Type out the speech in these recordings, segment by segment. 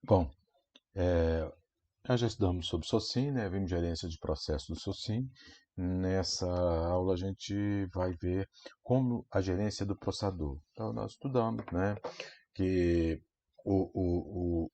Bom, é, nós já estudamos sobre SOCIM, né? Vimos gerência de processo do SOCIM. Nessa aula a gente vai ver como a gerência do processador. Então nós estudamos, né, que o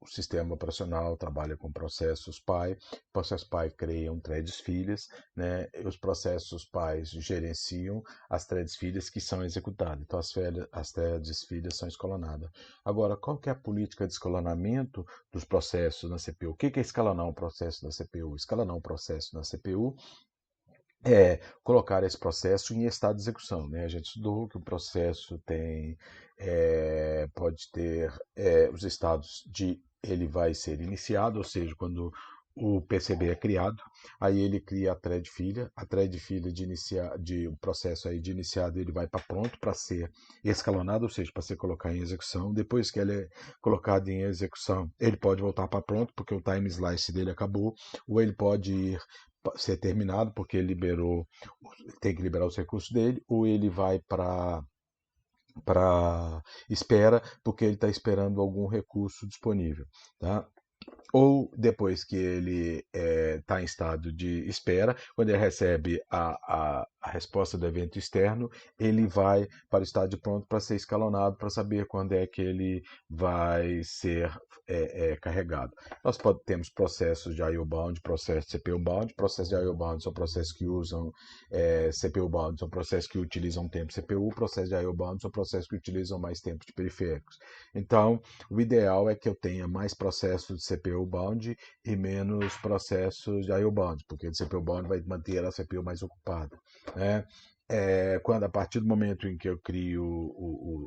sistema operacional trabalha com processos pai. Processos pai criam threads filhas, né? E os processos pais gerenciam as threads filhas que são executadas. Então as threads filhas são escalonadas. Agora, qual que é a política de escalonamento dos processos na CPU? O que é escalonar um processo na CPU? Escalonar um processo na CPU é colocar esse processo em estado de execução, né? A gente estudou que o processo pode ter os estados de ele vai ser iniciado, ou seja, quando o PCB é criado, aí ele cria a thread filha de um processo aí de iniciado, ele vai para pronto para ser escalonado, ou seja, para ser colocado em execução. Depois que ele é colocado em execução, ele pode voltar para pronto porque o time slice dele acabou, ou ele pode ir ser terminado porque ele liberou, tem que liberar os recursos dele, ou ele vai para espera porque ele está esperando algum recurso disponível, tá? Ou depois que ele está em estado de espera, quando ele recebe a resposta do evento externo, ele vai para o estado de pronto para ser escalonado, para saber quando é que ele vai ser carregado. Nós temos processos de I/O bound, processos de CPU bound. Processos de I/O bound são processos que usam CPU bound, são processos que utilizam tempo CPU. Processos de I/O bound são processos que utilizam mais tempo de periféricos. Então, o ideal é que eu tenha mais processos de CPU bound e menos processos de I/O bound, porque o CPU bound vai manter a CPU mais ocupada, né? Quando a partir do momento em que eu crio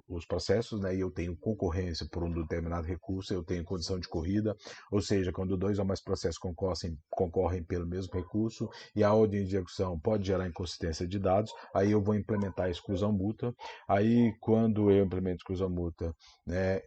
os processos, né, e eu tenho concorrência por um determinado recurso, eu tenho condição de corrida, ou seja, quando dois ou mais processos concorrem pelo mesmo recurso e a ordem de execução pode gerar inconsistência de dados, aí eu vou implementar a exclusão mútua. Aí, quando eu implemento exclusão mútua, né,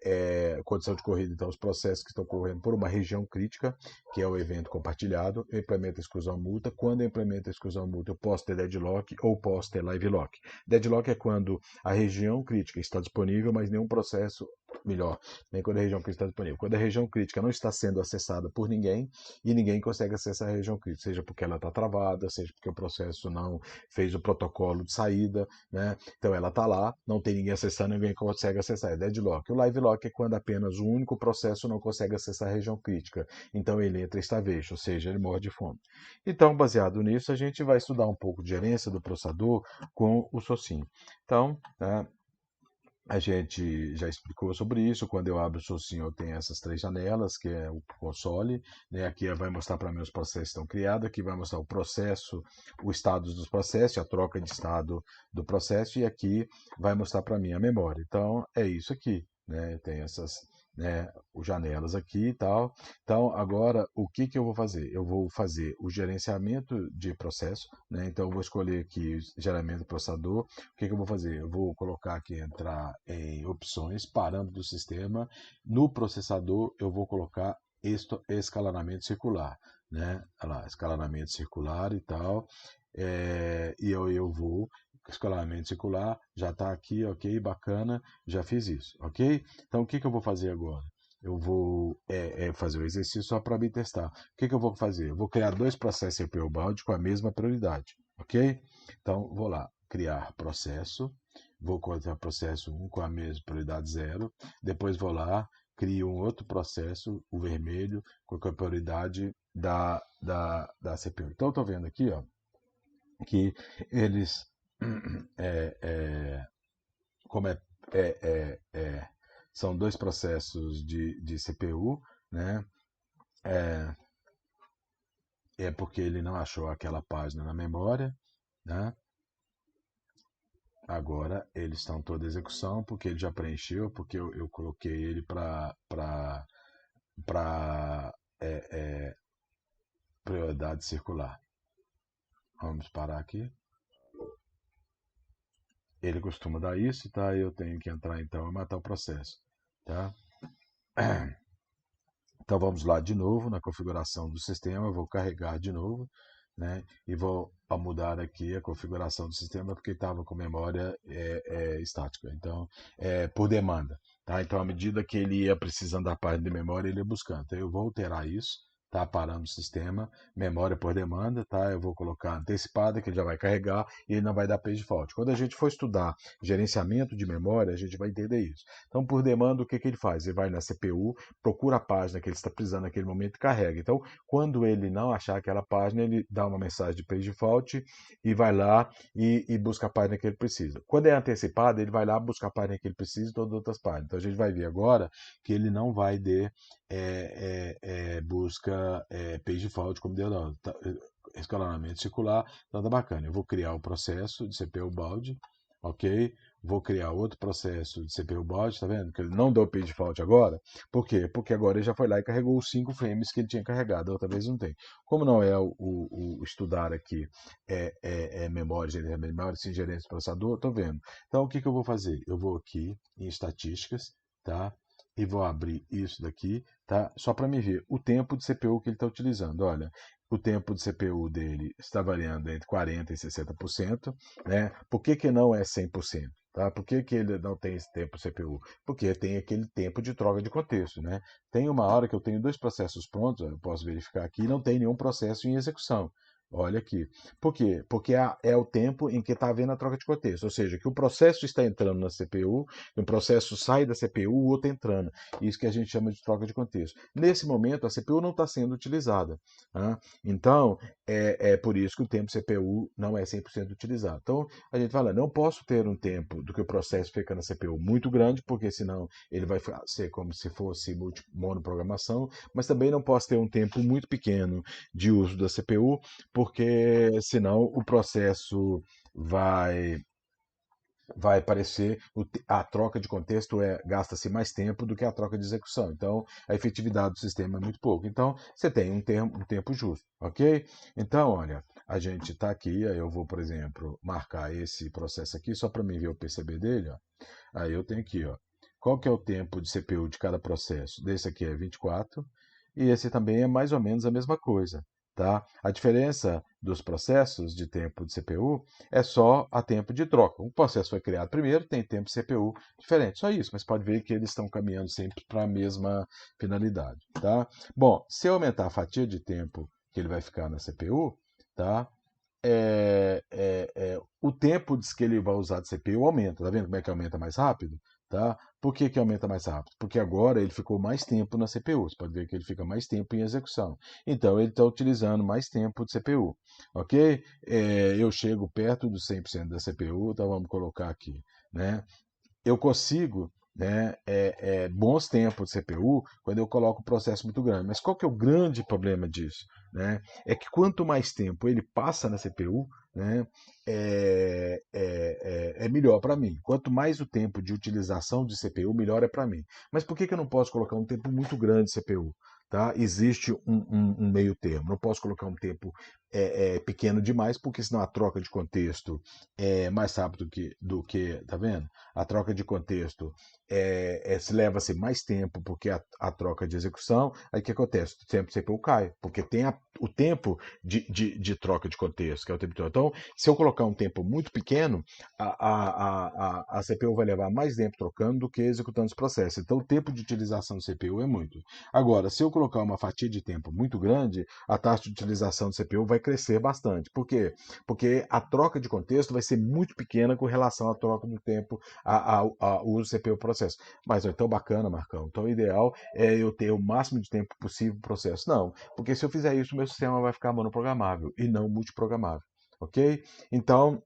condição de corrida, então os processos que estão correndo por uma região crítica, que é o evento compartilhado, eu implemento a exclusão mútua. Quando eu implemento a exclusão mútua, eu posso ter deadlock ou posso ter live lock. Deadlock é quando a região crítica está disponível, mas nenhum processo, melhor, nem quando a região crítica está disponível. Quando a região crítica não está sendo acessada por ninguém e ninguém consegue acessar a região crítica, seja porque ela está travada, seja porque o processo não fez o protocolo de saída, né? Então ela está lá, não tem ninguém acessando, ninguém consegue acessar, é deadlock. O live lock é quando apenas um único processo não consegue acessar a região crítica. Então ele entra estável, ou seja, ele morre de fome. Então, baseado nisso, a gente vai estudar um pouco de gerência do processador com o SOCIM. Então, né, a gente já explicou sobre isso. Quando eu abro o Socinho, eu tenho essas três janelas, que é o console, né? Aqui vai mostrar para mim os processos que estão criados, aqui vai mostrar o processo, o estado dos processos, a troca de estado do processo, e aqui vai mostrar para mim a memória. Então, é isso aqui, né? Tem essas, né, os janelas aqui e tal. Então, agora, o que que eu vou fazer? Eu vou fazer o gerenciamento de processo, né? Então, eu vou escolher aqui o gerenciamento do processador. O que que eu vou fazer? Eu vou colocar aqui, entrar em opções, parâmetros do sistema. No processador, eu vou colocar escalonamento circular, né? Olha lá, escalonamento circular e tal. E eu vou, escalonamento circular, já está aqui, ok, bacana, já fiz isso, ok? Então, o que que eu vou fazer agora? Eu vou fazer o exercício só para me testar. O que que eu vou fazer? Eu vou criar dois processos CPU bound com a mesma prioridade, ok? Então, vou lá, criar processo, vou colocar processo 1 com a mesma prioridade 0, depois vou lá, crio um outro processo, o vermelho, com a prioridade da CPU. Então, estou vendo aqui, ó, que eles, é, é, como são dois processos de CPU, né? É, é porque ele não achou aquela página na memória, né? Agora eles estão toda execução, porque ele já preencheu, porque eu coloquei ele para prioridade circular. Vamos parar aqui. Ele costuma dar isso, tá? Eu tenho que entrar então e matar o processo, tá? Então vamos lá de novo na configuração do sistema, eu vou carregar de novo, né? E vou mudar aqui a configuração do sistema porque estava com memória estática. Então, por demanda. tá? Então, à medida que ele ia precisando da página de memória, ele ia buscando. Então, eu vou alterar isso, tá? Parando o sistema, memória por demanda, tá? Eu vou colocar antecipada, que ele já vai carregar e ele não vai dar page fault. Quando a gente for estudar gerenciamento de memória, a gente vai entender isso. Então, por demanda, o que que ele faz? Ele vai na CPU, procura a página que ele está precisando naquele momento e carrega. Então, quando ele não achar aquela página, ele dá uma mensagem de page fault e vai lá e busca a página que ele precisa. Quando é antecipado, ele vai lá buscar a página que ele precisa e todas as outras páginas. Então, a gente vai ver agora que ele não vai ter busca page fault como deu lá. Tá, escalonamento circular, então tá bacana. Eu vou criar o processo de CPU balde, ok? Vou criar outro processo de CPU balde, tá vendo? Que ele não deu page fault agora. Por quê? Porque agora ele já foi lá e carregou os 5 frames que ele tinha carregado, outra vez não tem. Como não é o estudar aqui memória, sim, gerência de processador, estou vendo. Então, o que eu vou fazer? Eu vou aqui em estatísticas, tá? E vou abrir isso daqui, tá? Só para me ver o tempo de CPU que ele está utilizando. Olha, o tempo de CPU dele está variando entre 40% e 60%, né? Por que não é 100%? Tá? Por que ele não tem esse tempo CPU? Porque tem aquele tempo de troca de contexto, né? Tem uma hora que eu tenho 2 processos prontos, eu posso verificar aqui, e não tem nenhum processo em execução. Olha aqui. Por quê? Porque é o tempo em que está havendo a troca de contexto. Ou seja, que o processo está entrando na CPU, um processo sai da CPU, o outro entrando. Isso que a gente chama de troca de contexto. Nesse momento, a CPU não está sendo utilizada. Tá? Então, é por isso que o tempo CPU não é 100% utilizado. Então, a gente fala, não posso ter um tempo do que o processo fica na CPU muito grande, porque senão ele vai ser como se fosse monoprogramação, mas também não posso ter um tempo muito pequeno de uso da CPU, porque senão o processo vai parecer a troca de contexto gasta-se mais tempo do que a troca de execução. Então, a efetividade do sistema é muito pouco. Então, você tem um tempo justo, ok? Então, olha, a gente está aqui, aí eu vou, por exemplo, marcar esse processo aqui só para mim ver o PCB dele, ó. Aí eu tenho aqui, ó. Qual que é o tempo de CPU de cada processo? Desse aqui é 24 e esse também é mais ou menos a mesma coisa. Tá? A diferença dos processos de tempo de CPU é só a tempo de troca. O processo foi criado primeiro, tem tempo de CPU diferente. Só isso, mas pode ver que eles estão caminhando sempre para a mesma finalidade. Tá? Bom, se eu aumentar a fatia de tempo que ele vai ficar na CPU, tá? O tempo que ele vai usar de CPU aumenta. Tá vendo como é que aumenta mais rápido? Tá? Por que aumenta mais rápido? Porque agora ele ficou mais tempo na CPU. Você pode ver que ele fica mais tempo em execução. Então ele está utilizando mais tempo de CPU. Ok? Eu chego perto dos 100% da CPU, então vamos colocar aqui. Né? Eu consigo, né, bons tempos de CPU quando eu coloco o processo muito grande. Mas qual que é o grande problema disso? Né? É que quanto mais tempo ele passa na CPU, né, é melhor para mim. Quanto mais o tempo de utilização de CPU, melhor é para mim. Mas por que eu não posso colocar um tempo muito grande de CPU? Tá? Existe um meio termo. Não posso colocar um tempo pequeno demais, porque senão a troca de contexto é mais rápido do que, tá vendo? A troca de contexto se leva-se mais tempo porque a troca de execução. Aí o que acontece? O tempo CPU cai, porque tem o tempo de troca de contexto, que é o tempo todo. Então, se eu colocar um tempo muito pequeno, a CPU vai levar mais tempo trocando do que executando os processos. Então, o tempo de utilização do CPU é muito. Agora, se eu colocar uma fatia de tempo muito grande, a taxa de utilização do CPU vai crescer bastante. Por quê? Porque a troca de contexto vai ser muito pequena com relação à troca do tempo ao uso do CPU processo. Mas então bacana, Marcão. Então o ideal é eu ter o máximo de tempo possível para o processo. Não, porque se eu fizer isso, o meu sistema vai ficar monoprogramável e não multiprogramável. Ok? Então,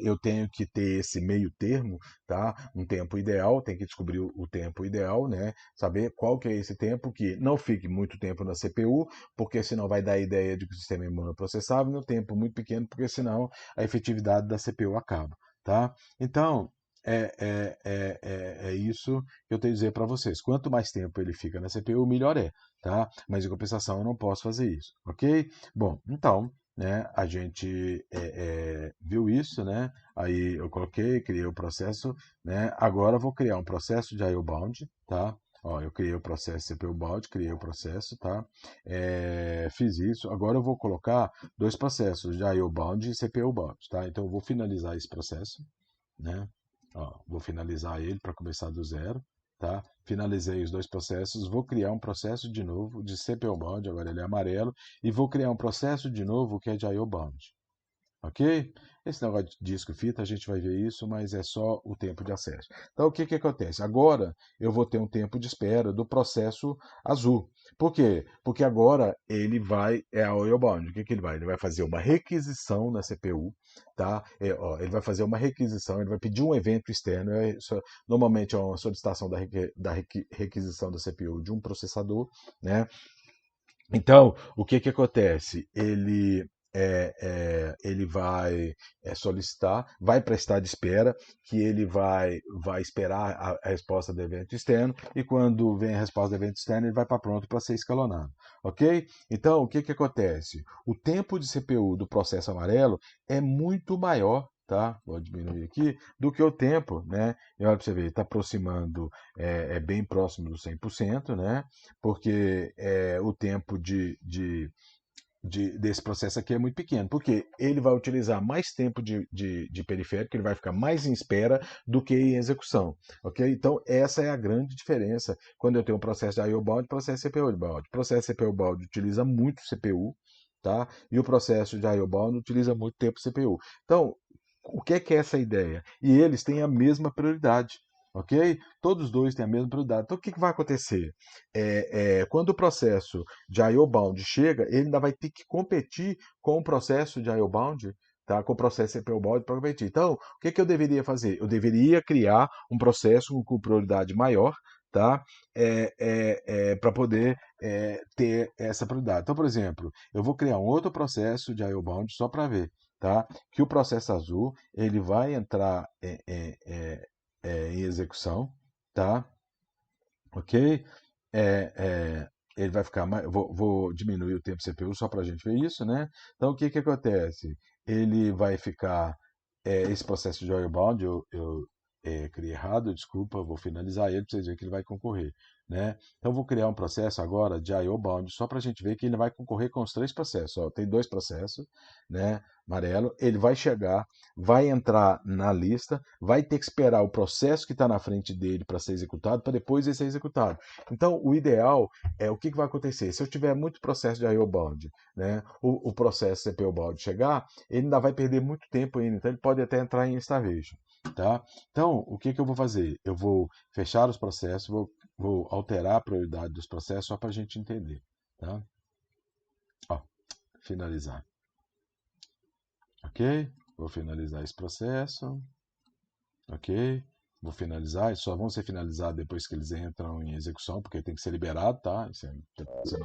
eu tenho que ter esse meio termo, tá? Um tempo ideal, tem que descobrir o tempo ideal, né? Saber qual que é esse tempo que não fique muito tempo na CPU, porque senão vai dar a ideia de que o sistema é monoprocessável, no tempo muito pequeno, porque senão a efetividade da CPU acaba, tá? Então, é isso que eu tenho a dizer para vocês. Quanto mais tempo ele fica na CPU, melhor é, tá? Mas em compensação eu não posso fazer isso, ok? Bom, então, né, a gente viu isso, né? Aí eu criei o processo, né? Agora eu vou criar um processo de I/O bound, tá? Ó, eu criei o processo CPU bound, criei o processo, tá? Fiz isso. Agora eu vou colocar 2 processos de I/O bound e CPU bound, tá? Então eu vou finalizar esse processo, né? Ó, vou finalizar ele para começar do zero. Tá? Finalizei os dois processos, vou criar um processo de novo de CPU Bound, agora ele é amarelo, e vou criar um processo de novo que é de IO Bound. Ok? Esse negócio de disco e fita, a gente vai ver isso, mas é só o tempo de acesso. Então, o que que acontece? Agora, eu vou ter um tempo de espera do processo azul. Por quê? Porque agora ele vai, é a Oilbound. O que que ele vai? Ele vai fazer uma requisição na CPU, tá? Ó, ele vai fazer uma requisição, ele vai pedir um evento externo, normalmente é uma solicitação da requisição da CPU de um processador, né? Então, o que que acontece? Ele vai solicitar, vai para estado de espera, que ele vai esperar a resposta do evento externo, e quando vem a resposta do evento externo, ele vai para pronto para ser escalonado. Ok? Então, o que que acontece? O tempo de CPU do processo amarelo é muito maior. Tá? Vou diminuir aqui, do que o tempo, né? E olha para você ver, está aproximando, bem próximo do 100%, né? Porque o tempo desse processo aqui é muito pequeno, porque ele vai utilizar mais tempo de periférico, ele vai ficar mais em espera do que em execução, ok? Então, essa é a grande diferença quando eu tenho um processo de I/O Bound e processo CPU Bound. O processo CPU Bound utiliza muito CPU, tá? E o processo de I/O Bound utiliza muito tempo CPU. Então, o que é essa ideia? E eles têm a mesma prioridade. Ok? Todos os dois têm a mesma prioridade. Então, o que vai acontecer? Quando o processo de I/O Bound chega, ele ainda vai ter que competir com o processo de I/O Bound, tá? Com o processo CPU Bound para competir. Então, o que que eu deveria fazer? Eu deveria criar um processo com prioridade maior, tá? Para poder ter essa prioridade. Então, por exemplo, eu vou criar um outro processo de I/O Bound só para ver, tá? Que o processo azul ele vai entrar em execução, tá? Ok? É, ele vai ficar mais. Vou diminuir o tempo CPU só para a gente ver isso, né? Então, o que que acontece? Ele vai ficar. Esse processo de Oilbound, eu criei errado, desculpa, vou finalizar ele para vocês verem que ele vai concorrer, né? Então, vou criar um processo agora de I/O Bound só para a gente ver que ele vai concorrer com os três processos. Ó, tem dois processos, né? Amarelo. Ele vai chegar, vai entrar na lista, vai ter que esperar o processo que está na frente dele para ser executado, para depois ele ser executado. Então, o ideal é o que vai acontecer. Se eu tiver muito processo de I/O Bound, né, o processo CPU Bound chegar, ele ainda vai perder muito tempo ainda, então ele pode até entrar em starvation. Tá? Então, o que eu vou fazer? Eu vou fechar os processos, vou alterar a prioridade dos processos só para a gente entender. Tá? Ó, finalizar. Ok? Vou finalizar esse processo. Ok? Vou finalizar, eles só vão ser finalizados depois que eles entram em execução, porque tem que ser liberado, tá?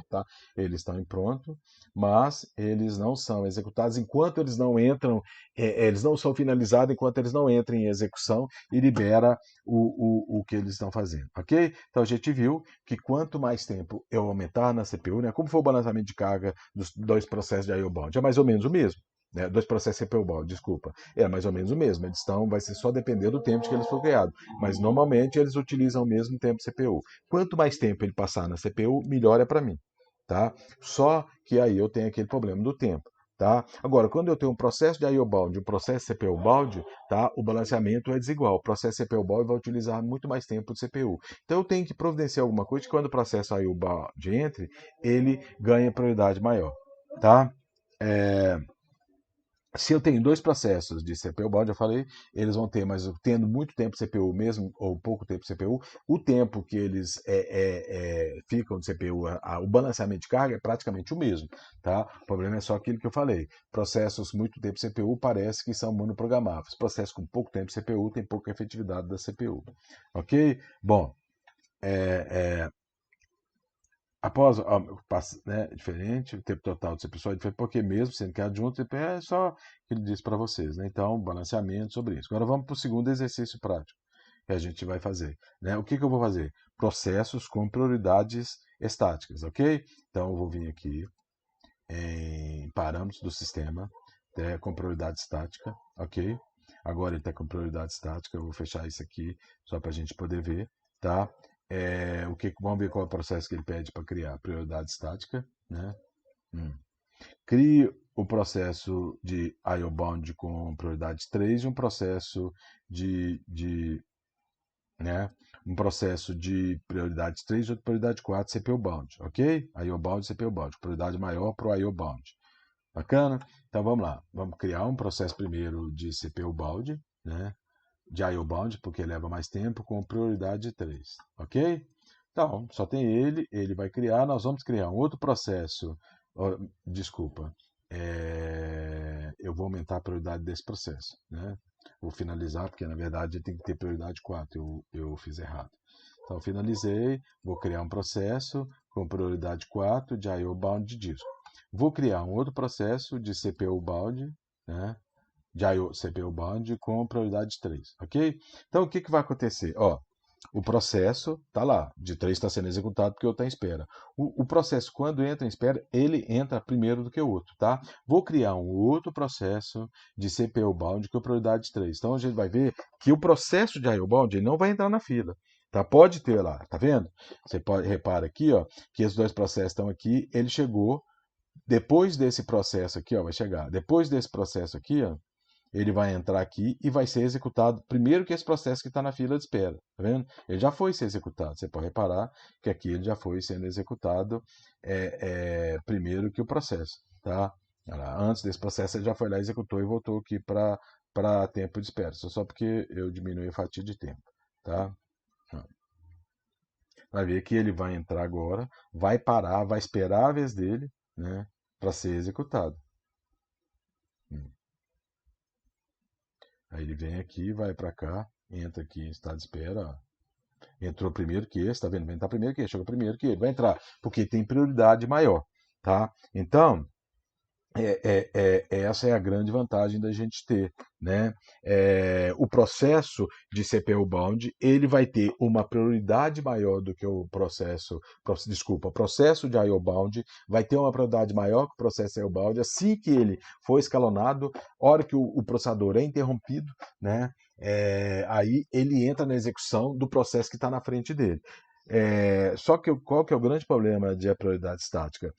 Tá? Eles estão em pronto, mas eles não são executados enquanto eles não entram, eles não são finalizados enquanto eles não entram em execução e libera o que eles estão fazendo, ok? Então a gente viu que quanto mais tempo eu aumentar na CPU, né? Como foi o balanceamento de carga dos dois processos de I/O Bound? É mais ou menos o mesmo. Né, dois processos CPU Bound, desculpa. É mais ou menos o mesmo. Vai ser só depender do tempo de que eles foram criados. Mas normalmente eles utilizam o mesmo tempo CPU. Quanto mais tempo ele passar na CPU, melhor é para mim. Tá? Só que aí eu tenho aquele problema do tempo. Tá? Agora, quando eu tenho um processo de I/O Bound e um processo CPU Bound, tá? O balanceamento é desigual. O processo CPU Bound vai utilizar muito mais tempo de CPU. Então eu tenho que providenciar alguma coisa que quando o processo I/O Bound entre, ele ganha prioridade maior. Tá? É, Se eu tenho dois processos de CPU bound, eu falei, eles vão ter, mas tendo muito tempo CPU mesmo, ou pouco tempo CPU, o tempo que eles ficam de CPU, o balanceamento de carga é praticamente o mesmo. Tá? O problema é só aquilo que eu falei. Processos muito tempo CPU parece que são monoprogramáveis. Processos com pouco tempo CPU têm pouca efetividade da CPU. Ok? Bom, é, após né, diferente, o tempo total do CPU é diferente, porque mesmo sendo que é adjunto, o CPU é só o que ele disse para vocês. Né? Então, balanceamento sobre isso. Agora vamos para o segundo exercício prático que a gente vai fazer. Né? O que eu vou fazer? Processos com prioridades estáticas, ok? Então, eu vou vir aqui em parâmetros do sistema, com prioridade estática, ok? Agora ele está com prioridade estática, eu vou fechar isso aqui só para a gente poder ver, tá? Vamos ver qual é o processo que ele pede para criar prioridade estática, né? Crio. o processo de I/O bound com prioridade 3 e um processo né, um processo de prioridade 3 e outro prioridade 4 CPU bound, ok? I/O bound, CPU bound, prioridade maior para o I/O bound. Bacana? Então vamos lá, vamos criar um processo primeiro de CPU bound, né? De I/O bound, porque leva mais tempo, com prioridade 3, ok? Então, só tem ele vai criar, nós vamos criar um outro processo, desculpa, eu vou aumentar a prioridade desse processo, né? Vou finalizar, porque na verdade tem que ter prioridade 4, eu fiz errado. Então, finalizei, vou criar um processo com prioridade 4 de I/O bound de disco. Vou criar um outro processo de CPU bound, né? De I/O CPU bound com prioridade 3, ok? Então, o que vai acontecer? Ó, o processo está lá, de 3 está sendo executado porque o outro está em espera. O processo, quando entra em espera, ele entra primeiro do que o outro, tá? Vou criar um outro processo de CPU bound com prioridade 3. Então, a gente vai ver que o processo de I/O bound ele não vai entrar na fila. Tá? Pode ter lá, tá vendo? Você pode repara aqui, ó, que esses dois processos estão aqui, ele chegou depois desse processo aqui, ó, vai chegar. Depois desse processo aqui, ó, ele vai entrar aqui e vai ser executado primeiro que esse processo que está na fila de espera. Tá vendo? Ele já foi ser executado. Você pode reparar que aqui ele já foi sendo executado primeiro que o processo. Tá? Antes desse processo ele já foi lá, executou e voltou aqui para tempo de espera. Só porque eu diminui a fatia de tempo. Tá? Vai ver que ele vai entrar agora, vai parar, vai esperar a vez dele, né, para ser executado. Aí ele vem aqui, vai para cá, entra aqui em estado de espera. Ó. Entrou primeiro que esse, tá vendo? Vai entrar primeiro que esse, chegou primeiro que ele. Vai entrar, porque tem prioridade maior, tá? Então, essa é a grande vantagem da gente ter, né? O processo de CPU bound ele vai ter uma prioridade maior do que o processo de I/O bound vai ter uma prioridade maior que o processo I/O bound assim que ele for escalonado, hora que o processador é interrompido, né? Aí ele entra na execução do processo que está na frente dele. Só que qual que é o grande problema de prioridade estática?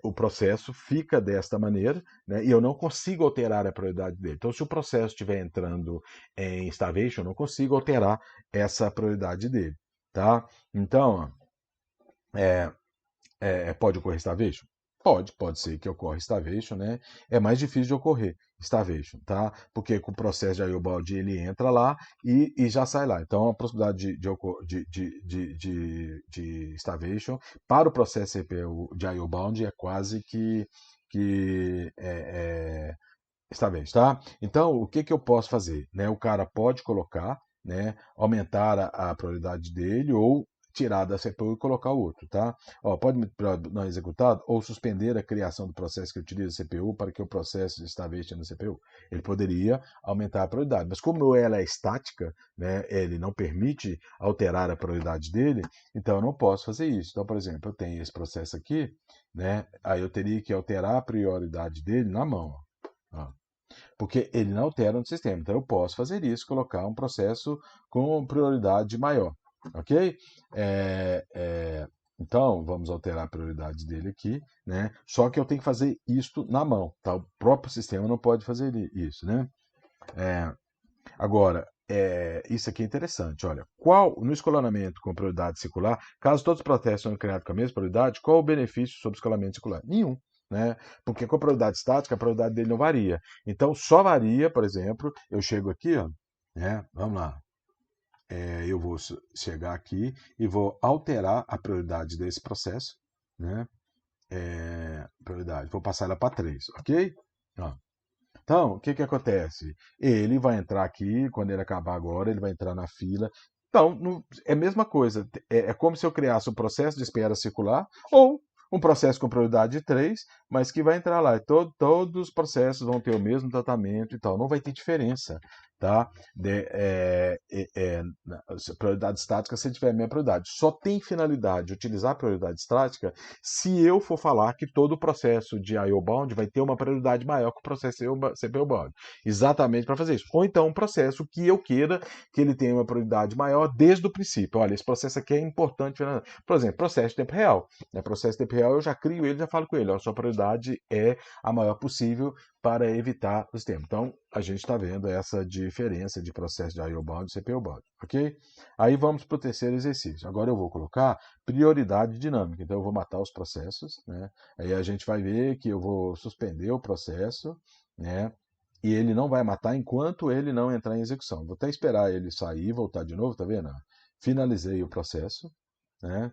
O processo fica desta maneira, né, e eu não consigo alterar a prioridade dele. Então, se o processo estiver entrando em starvation, eu não consigo alterar essa prioridade dele. Tá? Então, pode ocorrer starvation? Pode ser que ocorra starvation, né? É mais difícil de ocorrer starvation, tá? Porque com o processo de I/O bound ele entra lá e já sai lá. Então a possibilidade de starvation para o processo CPU de I/O bound é quase que starvation, tá? Então o que eu posso fazer? Né? O cara pode colocar, né? Aumentar a prioridade dele ou tirar da CPU e colocar o outro, tá? Ó, pode não executado ou suspender a criação do processo que utiliza a CPU para que o processo esteja na CPU. Ele poderia aumentar a prioridade, mas como ela é estática, né, ele não permite alterar a prioridade dele, então eu não posso fazer isso. Então, por exemplo, eu tenho esse processo aqui, né, aí eu teria que alterar a prioridade dele na mão, ó. Porque ele não altera no sistema. Então eu posso fazer isso, colocar um processo com prioridade maior. Ok? Então, vamos alterar a prioridade dele aqui, né? Só que eu tenho que fazer isto na mão, tá? O próprio sistema não pode fazer isso, né? Agora, isso aqui é interessante, olha, no escalonamento com prioridade circular, caso todos os processos sejam criados com a mesma prioridade, qual o benefício sobre o escalamento circular? Nenhum. Né? Porque com a prioridade estática, a prioridade dele não varia. Então, só varia, por exemplo, eu chego aqui, ó, né? Vamos lá, eu vou chegar aqui e vou alterar a prioridade desse processo, né? Prioridade, vou passar ela para 3, ok? Ó. Então, o que acontece? Ele vai entrar aqui, quando ele acabar agora, ele vai entrar na fila. Então, é a mesma coisa. É como se eu criasse um processo de espera circular ou um processo com prioridade 3, mas que vai entrar lá. Todos os processos vão ter o mesmo tratamento e tal. Não vai ter diferença. tá? Prioridade estática se tiver a minha prioridade. Só tem finalidade utilizar a prioridade estática se eu for falar que todo o processo de I/O bound vai ter uma prioridade maior que o processo CPU bound. Exatamente para fazer isso. Ou então um processo que eu queira que ele tenha uma prioridade maior desde o princípio. Olha, esse processo aqui é importante. Por exemplo, processo de tempo real. Processo de tempo real eu já crio ele, já falo com ele. A sua prioridade é a maior possível para evitar os tempos. Então, a gente está vendo essa diferença de processo de I/O bound e CPU bound, ok? Aí vamos para o terceiro exercício. Agora eu vou colocar prioridade dinâmica. Então, eu vou matar os processos, né? Aí a gente vai ver que eu vou suspender o processo, né? E ele não vai matar enquanto ele não entrar em execução. Vou até esperar ele sair e voltar de novo, tá vendo? Finalizei o processo, né?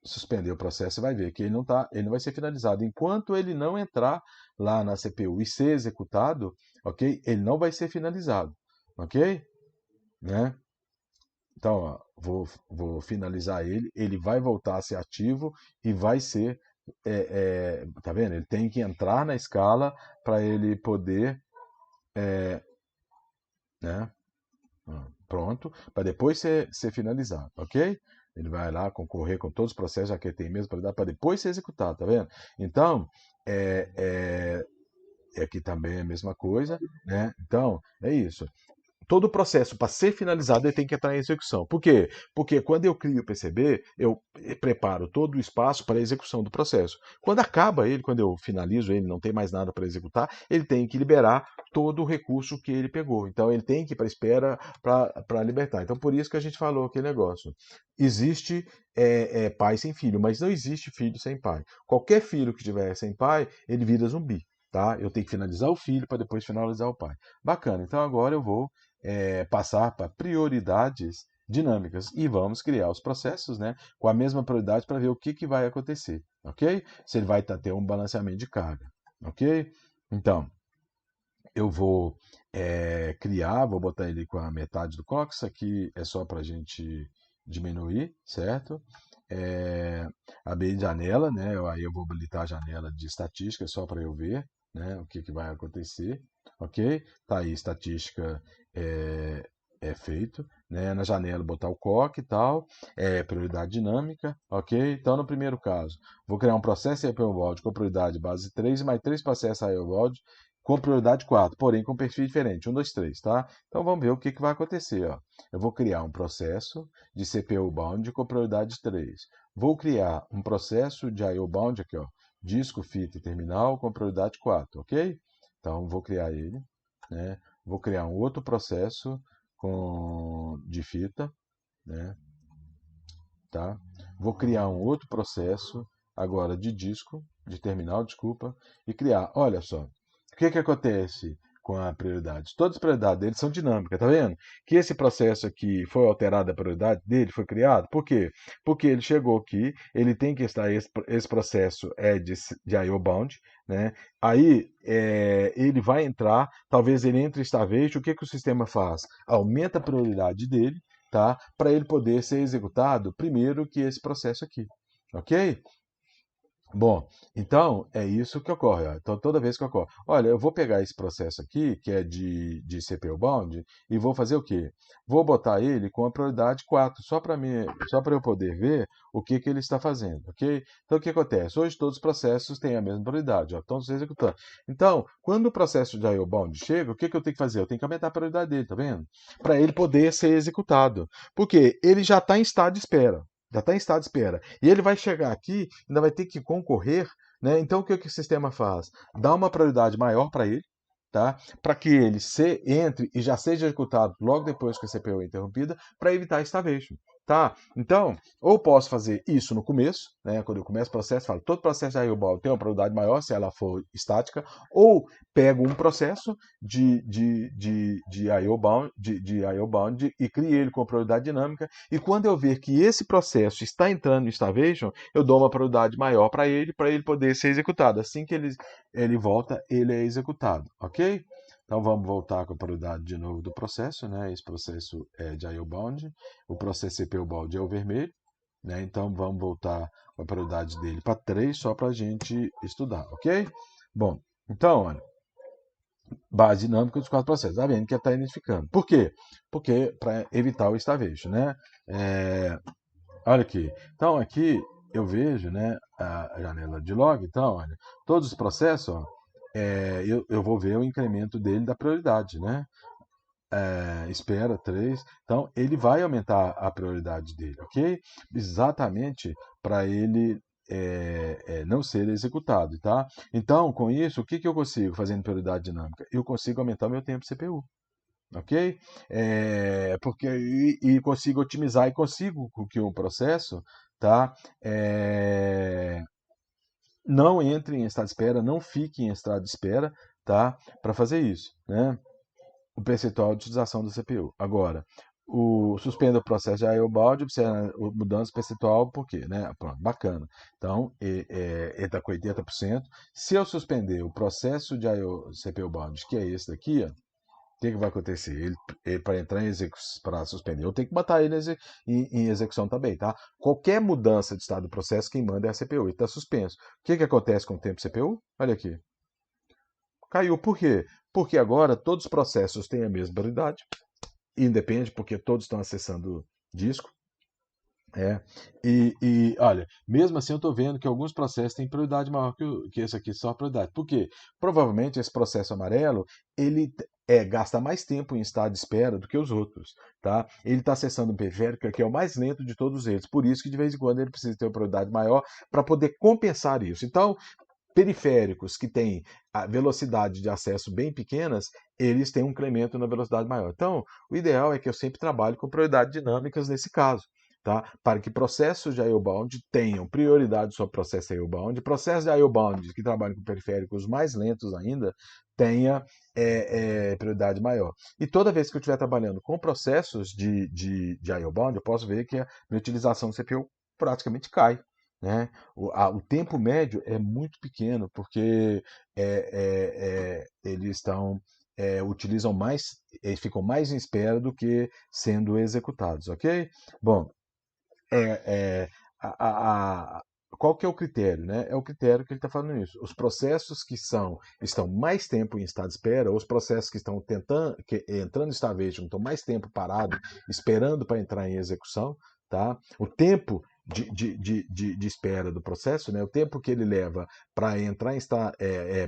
Suspender o processo, você vai ver que ele não vai ser finalizado. Enquanto ele não entrar lá na CPU e ser executado, ok? Ele não vai ser finalizado, ok? Né? Então, ó, vou finalizar ele vai voltar a ser ativo e vai ser, tá vendo? Ele tem que entrar na escala para ele poder, né? Pronto, para depois ser finalizado, ok? Ele vai lá concorrer com todos os processos, já que ele tem mesmo para dar, para depois ser executado, tá vendo? Então, é, aqui também é a mesma coisa, né? Então, é isso. Todo o processo para ser finalizado ele tem que entrar em execução. Por quê? Porque quando eu crio o PCB, eu preparo todo o espaço para a execução do processo. Quando acaba ele, quando eu finalizo ele, não tem mais nada para executar, ele tem que liberar todo o recurso que ele pegou. Então ele tem que ir para a espera para libertar. Então por isso que a gente falou aquele negócio. Existe pai sem filho, mas não existe filho sem pai. Qualquer filho que tiver sem pai, ele vira zumbi. Tá? Eu tenho que finalizar o filho para depois finalizar o pai. Bacana. Então agora eu vou passar para prioridades dinâmicas e vamos criar os processos, né, com a mesma prioridade para ver o que vai acontecer, ok? Se ele vai ter um balanceamento de carga, ok? Então, eu vou criar, vou botar ele com a metade do cox, aqui é só para a gente diminuir, certo? Abrir janela, né? Aí eu vou habilitar a janela de estatística só para eu ver, né, o que vai acontecer, ok? Tá aí, estatística é, feito, né? Na janela botar o coque e tal, prioridade dinâmica, ok? Então no primeiro caso, vou criar um processo IO Bound com prioridade base 3 e mais 3 processos IO Bound com prioridade 4, porém com perfil diferente, 1, 2, 3, tá? Então vamos ver o que vai acontecer, ó. Eu vou criar um processo de CPU Bound com prioridade 3. Vou criar um processo de I/O Bound aqui, ó, disco, fita e terminal com prioridade 4, ok? Então vou criar ele, né? Vou criar um outro processo de fita, né? Tá? Vou criar um outro processo agora de disco, de terminal, desculpa, e criar. Olha só, o que acontece com a prioridade? Todas as prioridades dele são dinâmicas, tá vendo? Que esse processo aqui foi alterado a prioridade dele, foi criado. Por quê? Porque ele chegou aqui, ele tem que estar, esse processo é de I/O bound, né? Aí ele vai entrar, talvez ele entre em starvation, o que o sistema faz? Aumenta a prioridade dele, tá? Para ele poder ser executado primeiro que esse processo aqui, ok? Bom, então é isso que ocorre. Ó. Então, toda vez que ocorre, olha, eu vou pegar esse processo aqui, que é de CPU bound, e vou fazer o quê? Vou botar ele com a prioridade 4, só para eu poder ver o que ele está fazendo, ok? Então, o que acontece? Hoje todos os processos têm a mesma prioridade, ó, estão se executando. Então, quando o processo de I/O bound chega, o que eu tenho que fazer? Eu tenho que aumentar a prioridade dele, tá vendo? Para ele poder ser executado. Porque ele já está em estado de espera. Já está em estado de espera. E ele vai chegar aqui, ainda vai ter que concorrer, né? Então o que o sistema faz? Dá uma prioridade maior para ele, tá? Para que ele entre e já seja executado logo depois que a CPU é interrompida, para evitar starvation. Tá? Então, ou posso fazer isso no começo, né? Quando eu começo o processo, falo, todo processo de I/O bound tem uma prioridade maior se ela for estática, ou pego um processo de I/O bound, de I/O bound e crio ele com prioridade dinâmica, e quando eu ver que esse processo está entrando em starvation, eu dou uma prioridade maior para ele poder ser executado. Assim que ele volta, ele é executado, ok? Então vamos voltar com a prioridade de novo do processo, né? Esse processo é de I/O bound, o processo CPU bound é o vermelho, né? Então vamos voltar com a prioridade dele para 3 só para a gente estudar, ok? Bom, então, olha, base dinâmica dos 4 processos. Está vendo que está identificando. Por quê? Porque para evitar o estávejo, né? Olha aqui. Então, aqui eu vejo, né, a janela de log. Então, olha, todos os processos, ó, eu vou ver o incremento dele da prioridade, né? Espera 3. Então, ele vai aumentar a prioridade dele, ok? Exatamente para ele não ser executado, tá? Então, com isso, o que eu consigo fazendo prioridade dinâmica? Eu consigo aumentar meu tempo CPU, ok? Porque consigo otimizar e consigo que o processo, tá? Não entre em estado de espera, não fique em estado de espera, tá? Para fazer isso, né? O percentual de utilização do CPU. Agora, suspenda o processo de I/O bound, observa a mudança percentual, por quê? Né? Pronto, bacana. Então, ele está com 80%. Se eu suspender o processo de I/O CPU bound, que é esse daqui, ó, o que vai acontecer? Ele para entrar em execução, para suspender, eu tenho que botar ele em execução também, tá? Qualquer mudança de estado do processo, quem manda é a CPU, ele está suspenso. O que acontece com o tempo CPU? Olha aqui. Caiu. Por quê? Porque agora todos os processos têm a mesma prioridade, independe, porque todos estão acessando disco. Olha, mesmo assim eu estou vendo que alguns processos têm prioridade maior que esse aqui, só prioridade. Por quê? Provavelmente esse processo amarelo, ele gasta mais tempo em estado de espera do que os outros, tá? Ele está acessando um periférico que é o mais lento de todos eles, por isso que de vez em quando ele precisa ter uma prioridade maior para poder compensar isso. Então, periféricos que têm a velocidade de acesso bem pequenas, eles têm um incremento na velocidade maior. Então, o ideal é que eu sempre trabalhe com prioridades dinâmicas nesse caso, tá? Para que processos de I/O-bound tenham prioridade sobre processos I/O-bound, processos de I/O-bound que trabalham com periféricos mais lentos ainda tenha prioridade maior. E toda vez que eu estiver trabalhando com processos de I/O-bound, eu posso ver que a minha utilização do CPU praticamente cai, né? O tempo médio é muito pequeno, porque eles utilizam mais, eles ficam mais em espera do que sendo executados, ok? Bom, é, é, a, a- qual que é o critério, né? É o critério que ele está falando isso. Os processos que estão mais tempo em estado de espera, ou os processos que estão entrando em estável, estão mais tempo parado, esperando para entrar em execução, tá? O tempo de espera do processo, né? O tempo que ele leva para entrar em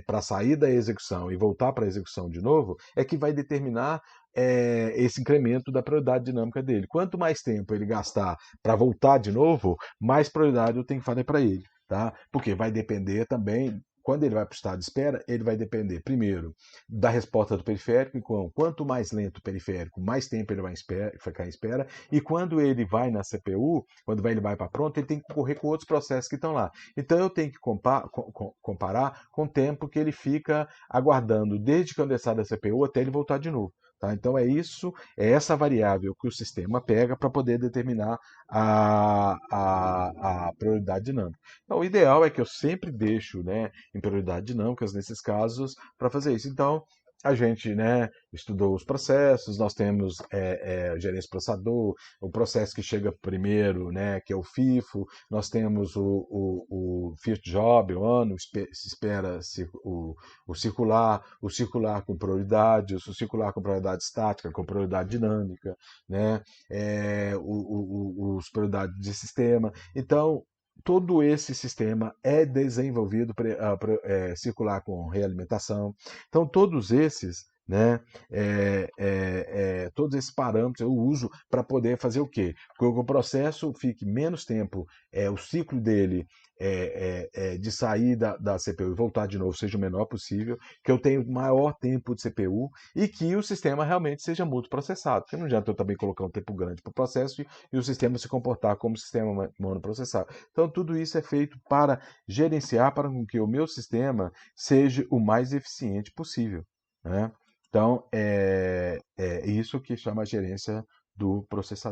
para sair da execução e voltar para a execução de novo, é que vai determinar esse incremento da prioridade dinâmica dele. Quanto mais tempo ele gastar para voltar de novo, mais prioridade eu tenho que fazer para ele, tá? Porque vai depender também, quando ele vai para o estado de espera, ele vai depender, primeiro, da resposta do periférico, e quanto mais lento o periférico, mais tempo ele vai ficar em espera, e quando ele vai na CPU, ele vai para pronto, ele tem que correr com outros processos que estão lá. Então eu tenho que comparar com o tempo que ele fica aguardando, desde que eu descer da CPU até ele voltar de novo. Tá? Então é essa variável que o sistema pega para poder determinar a prioridade dinâmica. Então, o ideal é que eu sempre deixo, né, em prioridade dinâmicas nesses casos para fazer isso. Então, a gente, né, estudou os processos, nós temos gerência processador, o processo que chega primeiro, né, que é o FIFO, nós temos o first job, o ano, se espera o circular com prioridade, o circular com prioridade estática, com prioridade dinâmica, né, os prioridades de sistema. Então, todo esse sistema é desenvolvido circular com realimentação. Então, todos esses, né, todos esses parâmetros eu uso para poder fazer o quê? Que o processo fique menos tempo, o ciclo dele de sair da CPU e voltar de novo seja o menor possível, que eu tenha maior tempo de CPU e que o sistema realmente seja multiprocessado. Porque não adianta eu também colocar um tempo grande para o processo e o sistema se comportar como sistema monoprocessado. Então, tudo isso é feito para gerenciar, para que o meu sistema seja o mais eficiente possível, né? Então, é isso que chama a gerência do processador.